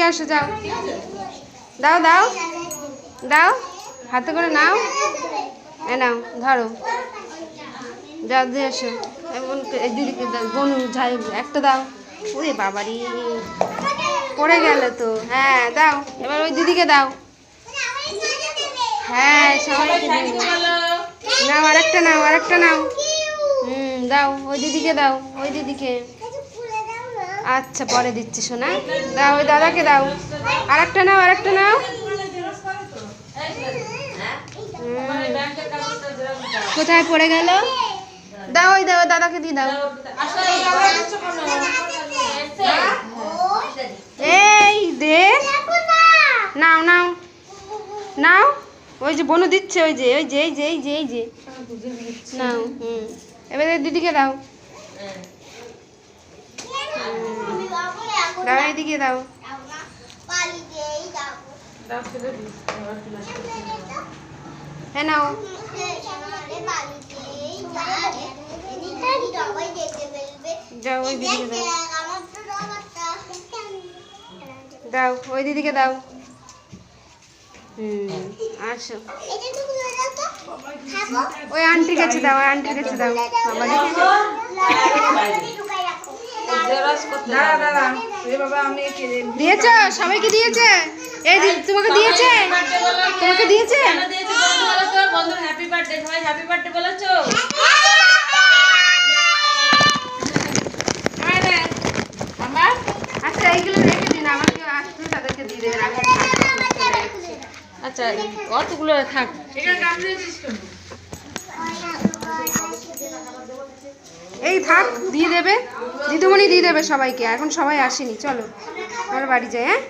আসো, যাও দাও দাও দাও, হাতে করে নাও, এ নাও ধরো, যাও দিয়ে আসো। এমন দিদিকে বনু যাই একটা দাও। ওরে বাবারি পড়ে গেল তো। হ্যাঁ দাও, এবার ওই দিদিকে দাও। হ্যাঁ সবাইকে নাও, আরেকটা নাও, আরেকটা নাও। দাও ওই দিদিকে দাও, ওই দিদিকে। আচ্ছা পরে দিচ্ছি সোনা, দাও ওই দাদাকে দাও। আরেকটা নাও, আরেকটা নাও। কোথায় পড়ে গেল? দাও ওই দাও, দাদাকে দিয়ে দাও। এই দে, নাও নাও নাও। ওই যে বনু দিচ্ছে, ওই যে ওই যে এই যে এই যে এই যে নাও। এবারে দিদিকে দাও, দাও এইদিকে দাও। হ্যাঁ নাও, যাও ওই দিদিকে দাও, দাও ওই দিদিকে দাও। আসো ওই আন্টির কাছে দাও, ওই আন্টির কাছে দাও। দিয়েছো সবাইকে? দিয়েছে? এই তোমাকে দিয়েছে? তোমাকে দিয়েছে? আচ্ছা এইগুলো রেখে দিন, আমার কেউ আসলে তাদেরকে দিয়ে দেবেন। আচ্ছা কতগুলো থাক। এই থাক, দিয়ে দেবে দিদিমণি, দিয়ে দেবে সবাইকে। এখন সবাই আসেনি, চলো আমরা বাড়ি যাই। হ্যাঁ।